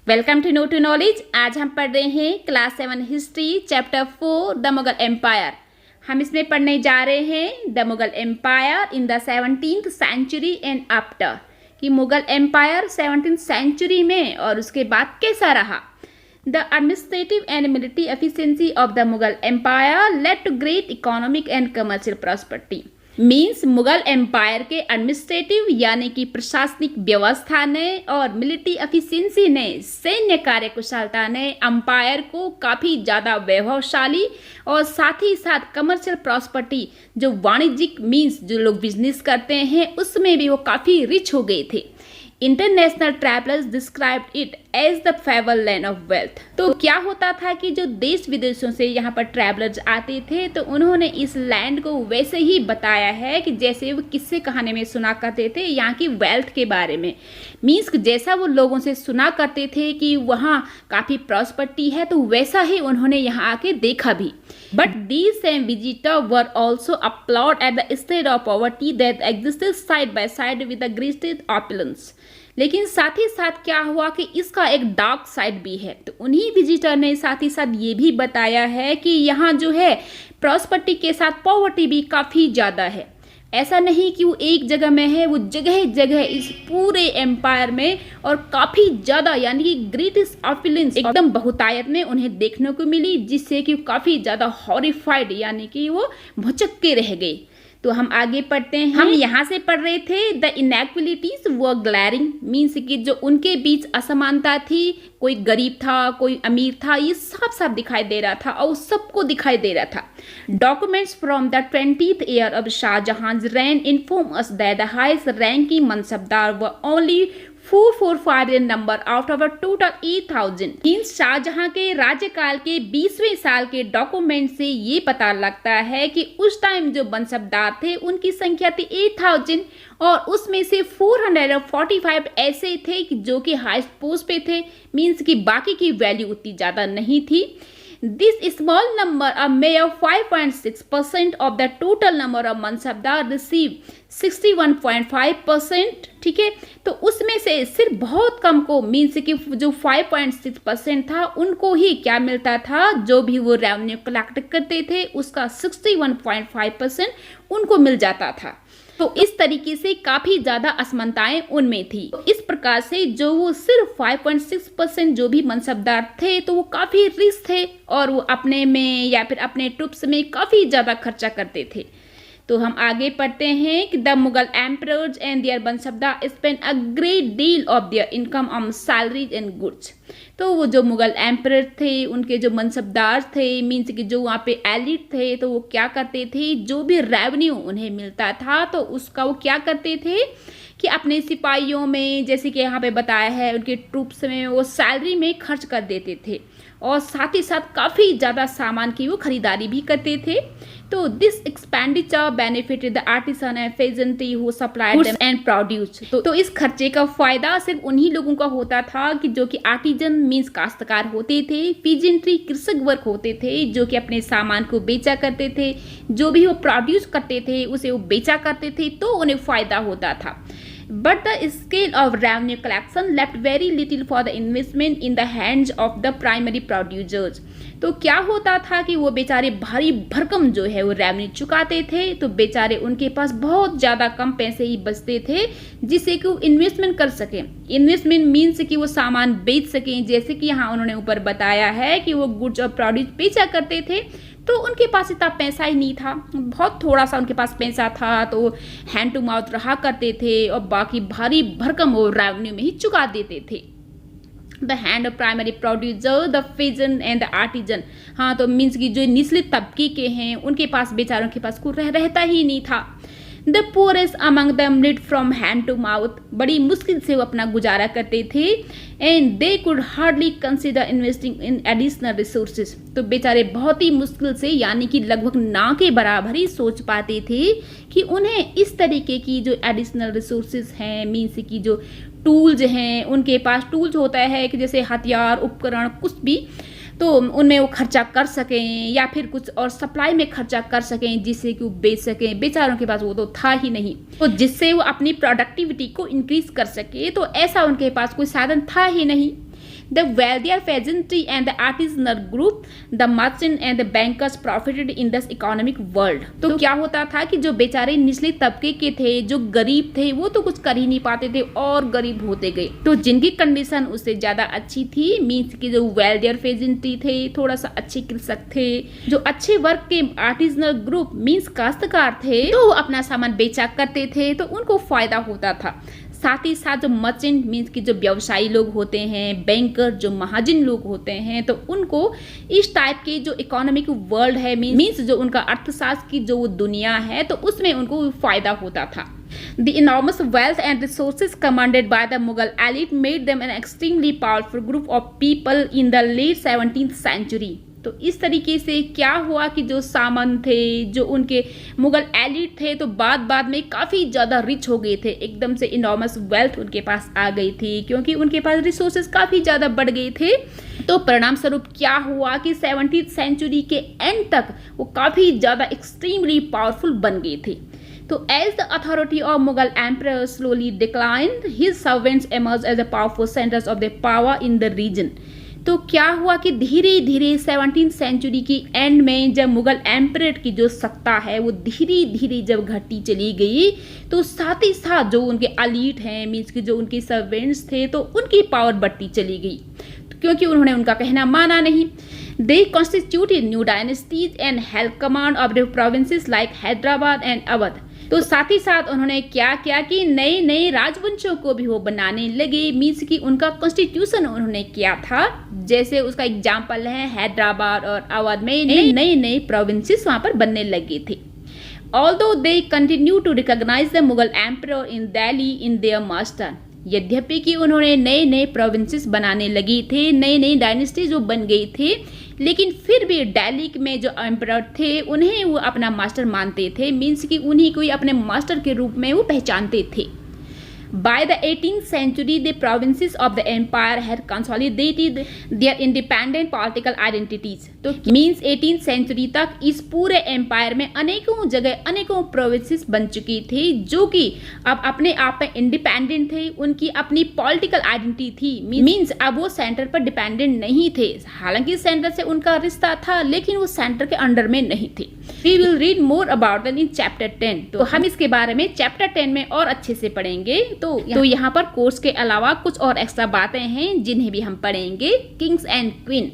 Welcome to know to knowledge. आज हम पढ़ रहे हैं class 7 history chapter 4 the Mughal empire. हम इसमें पढ़ने जा रहे हैं the Mughal empire in the 17th century and after, कि मुगल एम्पायर 17th सेंचुरी में और उसके बाद कैसा रहा। The administrative and military efficiency of the Mughal empire led to great economic and commercial prosperity. Means Mughal empire के एडमिनिस्ट्रेटिव यानी कि प्रशासनिक व्यवस्था ने और मिलिट्री एफिशिएंसी ने, सैन्य कार्यकुशलता ने एम्पायर को काफ़ी ज़्यादा वैभवशाली और साथ ही साथ कमर्शियल प्रॉस्पेरिटी, जो वाणिज्यिक मीन्स जो लोग बिजनेस करते हैं उसमें भी वो काफ़ी रिच हो गए थे। International travellers described it as the fabled land of wealth. तो क्या होता था कि जो देश विदेशों से यहाँ पर ट्रैवलर्स आते थे तो उन्होंने इस लैंड को वैसे ही बताया है कि जैसे वो किस्से कहानी में सुना करते थे यहाँ की वेल्थ के बारे में। मीन्स जैसा वो लोगों से सुना करते थे कि वहाँ काफ़ी प्रॉस्पेरिटी है, तो वैसा ही उन्होंने यहाँ आके देखा भी। But these same visitor were also appalled at the state of poverty that existed side by side with the greatest opulence. लेकिन साथ ही साथ क्या हुआ कि इसका एक डार्क साइड भी है। तो उन्हीं विजिटर ने साथ ही साथ ये भी बताया है कि यहाँ जो है प्रॉस्पेरिटी के साथ पॉवर्टी भी काफ़ी ज़्यादा है। ऐसा नहीं कि वो एक जगह में है, वो जगह जगह इस पूरे एम्पायर में और काफ़ी ज़्यादा यानी कि ग्रेटेस्ट ऑपुलेंस एकदम बहुतायत में उन्हें देखने को मिली, जिससे कि काफ़ी ज़्यादा हॉरिफाइड यानी कि वो भौचक्के रह गए। तो हम आगे पढ़ते हैं। हम यहाँ से पढ़ रहे थे the inequalities were glaring. Means कि जो उनके बीच असमानता थी, कोई गरीब था कोई अमीर था, ये साफ साफ दिखाई दे रहा था और सबको दिखाई दे रहा था। Documents from the 20th year of Shahjahan reign inform us that the highest ranking mansabdar were only 445 in number out of a total 8,000। Means Shahjahan के राज्यकाल के 20वें साल के डॉक्यूमेंट से ये पता लगता है कि उस टाइम जो मनसबदार थे उनकी संख्या थी 8,000 और उसमें से 445 ऐसे थे कि जो कि हाईएस्ट पोस्ट पे थे। मीन्स कि बाकी की वैल्यू उतनी ज़्यादा नहीं थी। This small number, a mere 5.6% of the total number of mansabdar receive 61.5%। ठीक है, तो उसमें से सिर्फ बहुत कम को, मीन्स कि जो 5.6% था उनको ही क्या मिलता था, जो भी वो रेवेन्यू कलेक्ट करते थे उसका 61.5% उनको मिल जाता था। तो इस तरीके से काफ़ी ज़्यादा असमानताएं उनमें थी। तो इस प्रकार से जो वो सिर्फ 5.6% जो भी मनसबदार थे तो वो काफ़ी रिच थे और वो अपने में या फिर अपने ट्रुप्स में काफ़ी ज़्यादा खर्चा करते थे। तो हम आगे पढ़ते हैं कि the Mughal emperors and their mansabdar spend a great deal of their income on salaries and goods. तो वो जो मुगल एम्परर थे, उनके जो मनसबदार थे, मीन्स कि जो वहाँ पे एलिट थे, तो वो क्या करते थे, जो भी रेवेन्यू उन्हें मिलता था तो उसका वो क्या करते थे कि अपने सिपाहियों में, जैसे कि यहाँ पे बताया है, उनके ट्रूप्स में वो सैलरी में खर्च कर देते थे और साथ ही साथ काफ़ी ज़्यादा सामान की वो खरीदारी भी करते थे। तो this expenditure benefited the artisan and pageantry who supplied them and produce. तो इस खर्चे का फायदा सिर्फ उन्हीं लोगों का होता था कि जो कि आर्टिजन मीन्स काश्तकार होते थे, पीजेंट्री कृषक वर्ग होते थे जो कि अपने सामान को बेचा करते थे, जो भी वो प्रोड्यूस करते थे उसे वो बेचा करते थे, तो उन्हें फायदा होता था। But the scale of revenue collection left very little for the investment in the hands of the primary producers। तो क्या होता था कि वो बेचारे भारी भरकम जो है वो रेवेन्यू चुकाते थे, तो बेचारे उनके पास बहुत ज़्यादा कम पैसे ही बचते थे जिससे कि वो इन्वेस्टमेंट कर सकें। इन्वेस्टमेंट मीन्स कि वो सामान बेच सकें, जैसे कि यहाँ उन्होंने ऊपर बताया है कि वो गुड्स और प्रोड्यूस बेचा करते थे तो उनके पास इतना पैसा ही नहीं था, बहुत थोड़ा सा उनके पास पैसा था, तो हैंड टू माउथ रहा करते थे और बाकी भारी भरकम वो रेवेन्यू में ही चुका देते थे। The hand of primary producer the peasant and the artisan. हाँ, तो मीन्स कि जो निचले तबके के हैं उनके पास, बेचारों के पास कुछ रहता ही नहीं था। The poorest among them lived from hand to mouth. बड़ी मुश्किल से वो अपना गुजारा करते थे। And they could hardly consider investing in additional resources. तो बेचारे बहुत ही मुश्किल से यानी कि लगभग ना के बराबर ही सोच पाते थे कि उन्हें इस तरीके की जो एडिशनल रिसोर्सेज हैं, मीन्स की जो टूल्स हैं, उनके पास टूल्स होता है कि जैसे हथियार उपकरण कुछ भी, तो उनमें वो खर्चा कर सकें या फिर कुछ और सप्लाई में खर्चा कर सकें जिससे कि वो बेच सकें। बेचारों के पास वो तो था ही नहीं, तो जिससे वो अपनी प्रोडक्टिविटी को इंक्रीज कर सके, तो ऐसा उनके पास कोई साधन था ही नहीं। The wealthier pageantry and the artisanal group, the merchant and the bankers profited in this economic world. तो क्या होता था कि जो बेचारे निचले तबके के थे, जो गरीब थे, वो तो कुछ कर ही नहीं पाते थे और गरीब होते गए। तो जिनकी कंडीशन उससे ज्यादा अच्छी थी, मीन्स की जो वेल्दियर पेजेंट्री थे, थोड़ा सा अच्छे कृषक थे, जो अच्छे वर्ग के आर्टिजनल ग्रुप मीन्स काश्तकार थे, तो वो अपना सामान बेचा करते थे, तो उनको फायदा होता था। साथ ही साथ जो मर्चेंट मीन्स की जो व्यवसायी लोग होते हैं, बैंकर जो महाजन लोग होते हैं, तो उनको इस टाइप के जो इकोनॉमिक वर्ल्ड है मीन्स जो उनका अर्थशास्त्र की जो दुनिया है, तो उसमें उनको फायदा होता था। The enormous wealth and resources commanded by the Mughal elite made them an extremely powerful group of people in the late 17th century। तो इस तरीके से क्या हुआ कि जो सामंत थे, जो उनके मुगल एलिट थे, तो बाद में काफ़ी ज़्यादा रिच हो गए थे, एकदम से इनॉर्मस वेल्थ उनके पास आ गई थी, क्योंकि उनके पास रिसोर्सेज काफ़ी ज़्यादा बढ़ गए थे। तो परिणाम स्वरूप क्या हुआ कि 17th सेंचुरी के एंड तक वो काफ़ी ज़्यादा एक्सट्रीमली पावरफुल बन गए थे। तो as the authority of Mughal emperor slowly declined, his servants emerge as the powerful centres of the power in the region. तो क्या हुआ कि धीरे धीरे 17th सेंचुरी की एंड में जब मुगल एम्परेट की जो सत्ता है वो धीरे धीरे जब घटती चली गई, तो साथ ही साथ जो उनके एलीट हैं मीन्स कि जो उनके सर्वेंट्स थे, तो उनकी पावर बढ़ती चली गई, क्योंकि उन्होंने उनका कहना माना नहीं। They constituted new dynasties and held command of the provinces like Hyderabad and Awadh. तो साथ ही साथ उन्होंने क्या किया कि नए नए राजवंशों को भी वो बनाने लगे, मीन्स कि उनका कॉन्स्टिट्यूशन उन्होंने किया था। जैसे उसका एग्जाम्पल है हैदराबाद और अवध में नए नए प्रोविंसेस वहां पर बनने लगे थे। Although they continue to recognize the Mughal emperor in Delhi in their master, यद्यपि कि उन्होंने नए नए प्रोविंसेस बनाने लगे थे, नई नई डायनेस्टी जो बन गई थे, लेकिन फिर भी दिल्ली में जो एम्परर थे उन्हें वो अपना मास्टर मानते थे, मीन्स कि उन्हीं को ही अपने मास्टर के रूप में वो पहचानते थे। By the 18th century, the provinces of the empire had consolidated their independent political identities। तो मीन्स 18th सेंचुरी तक इस पूरे एम्पायर में अनेकों जगह अनेकों प्रोविंसेस बन चुकी थी, जो कि अब अपने आप में इंडिपेंडेंट थे, उनकी अपनी पॉलिटिकल आइडेंटिटी थी। मीन्स अब वो सेंटर पर डिपेंडेंट नहीं थे, हालांकि सेंटर से उनका रिश्ता था, लेकिन वो सेंटर के अंडर में नहीं थे। We will read more about them in chapter 10। तो हम इसके बारे में चैप्टर 10 में और अच्छे से पढ़ेंगे। तो यहाँ पर कोर्स के अलावा कुछ और एक्स्ट्रा बातें हैं जिन्हें भी हम पढ़ेंगे। किंग्स एंड क्वीन,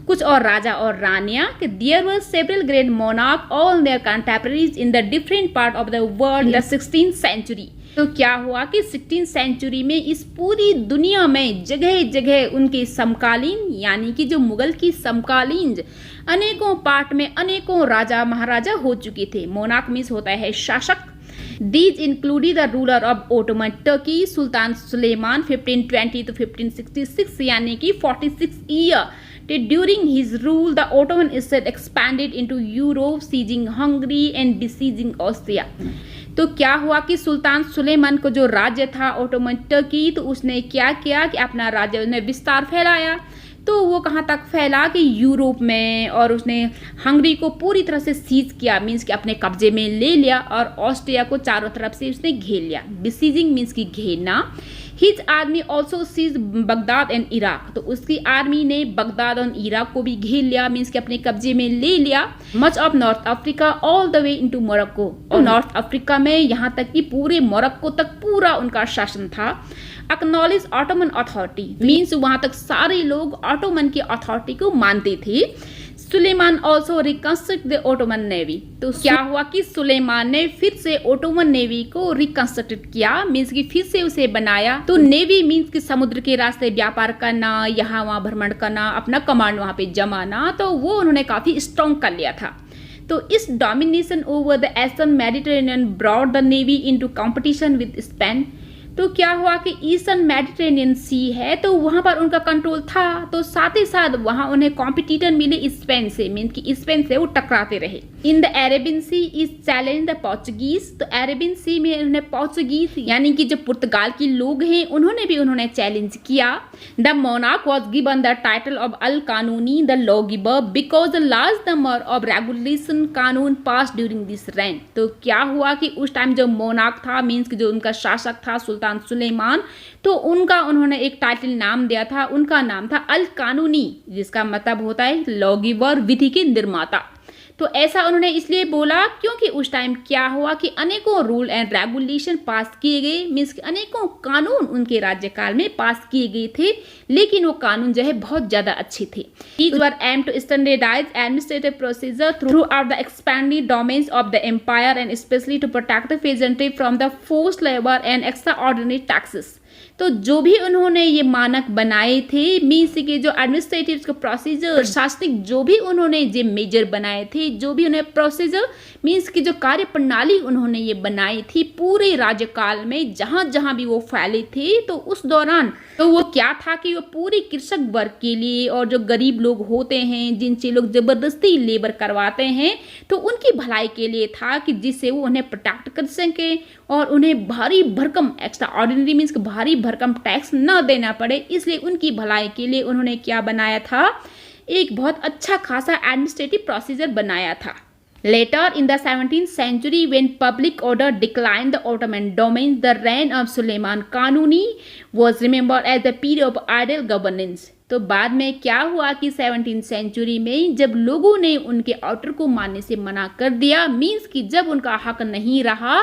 कुछ और राजा और रानियां, कि there were several great monarch all their contemporaries in the different part of the world in the 16th century. तो क्या हुआ कि 16th सेंचुरी में इस पूरी दुनिया में जगह जगह उनके समकालीन, यानी कि जो मुगल की समकालीन अनेकों पार्ट में अनेकों राजा महाराजा हो चुके थे। मोनार्क मीन्स होता है शासक। These included the ruler of Ottoman Turkey, Sultan Suleman 1520 to 1566, यानी कि 46 year. During his rule, the Ottoman state expanded into Europe, sieging Hungary and besieging Austria। तो क्या हुआ कि सुल्तान सुलेमान को जो राज्य था ओटोमन टर्की, तो उसने क्या किया कि अपना राज्य उसने विस्तार फैलाया। तो वो कहाँ तक फैला कि यूरोप में, और उसने हंगरी को पूरी तरह से सीज किया, मीन्स कि अपने कब्जे में ले लिया, और ऑस्ट्रिया को चारों तरफ से उसने घेर लिया। बिसीजिंग मीन्स की घेरना। His army also siege Baghdad and Iraq, तो उसकी आर्मी ने बगदाद और इराक को भी घेर लिया, मीन्स कि अपने कब्जे में ले लिया। Much of north Africa all the way into Morocco, और नॉर्थ अफ्रीका में यहाँ तक कि पूरे मोरक्को तक पूरा उनका शासन था। एक्नॉलेज ऑटोमन अथॉरिटी, मीन्स वहां तक सारे लोग ऑटोमन की अथॉरिटी को मानते थे। Suleiman also reconstruct the Ottoman navy, तो क्या हुआ कि सुलेमान ने फिर से ओटोमन नेवी को रिकंस्ट्रक्ट किया, मीन्स कि फिर से उसे बनाया। तो नेवी मीन्स कि समुद्र के रास्ते व्यापार करना, यहाँ वहाँ भ्रमण करना, अपना कमांड वहाँ पे जमाना, तो वो उन्होंने काफी स्ट्रॉन्ग कर लिया था। तो इस domination over the eastern Mediterranean brought the navy into competition with Spain. तो क्या हुआ कि ईस्टर्न मेडिटेरेनियन सी है, तो वहां पर उनका कंट्रोल था, तो साथ ही साथ वहां उन्हें कॉम्पिटिटर मिले स्पेन से, मीन कि स्पेन से वो टकराते रहे। In the Arabian sea is challenge the Portuguese, तो अरेबियन सी में उन्हें पोर्चुगीज यानी कि जो पुर्तगाल के लोग हैं उन्होंने चैलेंज किया। The monarch was given the title of al Qanuni, the law giver, because the large number of regulation कानून पास ड्यूरिंग दिस रेन। तो क्या हुआ कि उस टाइम जो मोनार्क था, मीन्स जो उनका शासक था सुल्तान सुल्तान सुलेमान, तो उनका उन्होंने एक टाइटल नाम दिया था, उनका नाम था अल कानूनी, जिसका मतलब होता है लॉगिवर, विधि के निर्माता। तो ऐसा उन्होंने इसलिए बोला क्योंकि उस टाइम क्या हुआ कि अनेकों रूल एंड रेगुलेशन पास किए गए, मीन्स अनेकों कानून उनके राज्यकाल में पास किए गए थे, लेकिन वो कानून जो है बहुत ज़्यादा अच्छे थे। These were aimed to standardize administrative procedure throughout the expanding domains of the empire and especially to protect the peasantry from the forced labor and extraordinary taxes। तो जो भी उन्होंने ये मानक बनाए थे, मीन्स के जो एडमिनिस्ट्रेटिव प्रोसीजर, प्रशासनिक जो भी उन्होंने ये मेजर बनाए थे, जो भी उन्हें प्रोसीजर मीन्स की जो कार्य प्रणाली उन्होंने ये बनाई थी पूरे राज्यकाल में, जहाँ जहाँ भी वो फैले थे, तो उस दौरान तो वो क्या था कि वो पूरी कृषक वर्ग के लिए और जो गरीब लोग होते हैं, जिनसे लोग जबरदस्ती लेबर करवाते हैं, तो उनकी भलाई के लिए था कि जिससे वो उन्हें प्रोटेक्ट कर सके और उन्हें भारी भरकम एक्स्ट्रा ऑर्डिनरी मीन्स भारी भरकम टैक्स न देना पड़े। इसलिए उनकी भलाई के लिए उन्होंने क्या बनाया था, एक बहुत अच्छा खासा एडमिनिस्ट्रेटिव प्रोसीजर बनाया था। Later in the 17th century, when public order declined the Ottoman domain, the reign of Suleiman Kanuni was remembered as the period of ideal governance। तो बाद में क्या हुआ कि 17th सेंचुरी में जब लोगों ने उनके ऑर्डर को मानने से मना कर दिया, मीन्स कि जब उनका हक नहीं रहा,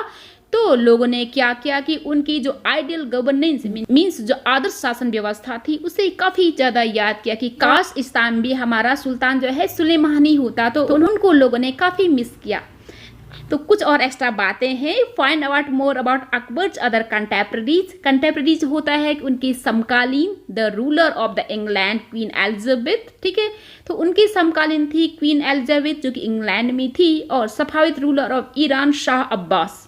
तो लोगों ने क्या किया कि उनकी जो आइडियल गवर्नेंस मीन्स जो आदर्श शासन व्यवस्था थी उसे काफी ज्यादा याद किया कि काश इस टाइम भी हमारा सुल्तान जो है सुलेमानी होता, तो उनको लोगों ने काफी मिस किया। तो कुछ और एक्स्ट्रा बातें हैं। Find out more about Akbar's other contemporaries. Contemporaries होता है कि उनकी समकालीन, the ruler of the England queen Elizabeth, ठीक है, तो उनकी समकालीन थी क्वीन एलिजाबेथ जो कि इंग्लैंड में थी, और Safavid ruler of Iran Shah Abbas.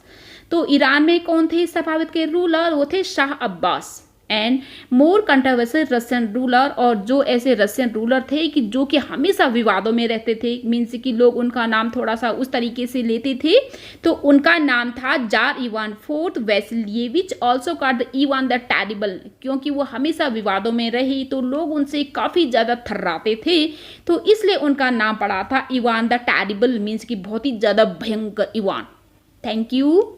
तो ईरान में कौन थे सफाविद के रूलर, वो थे Shah Abbas. And more controversial Russian ruler, और जो ऐसे रशियन रूलर थे कि जो कि हमेशा विवादों में रहते थे, मीन्स कि लोग उनका नाम थोड़ा सा उस तरीके से लेते थे, तो उनका नाम था tsar Ivan fourth Vasilyevich, also called the Ivan the terrible. क्योंकि वो हमेशा विवादों में रही तो लोग उनसे काफ़ी ज़्यादा थर्राते थे, तो इसलिए उनका नाम पड़ा था इवान द टेरिबल, मीन्स कि बहुत ही ज़्यादा भयंकर इवान। Thank you.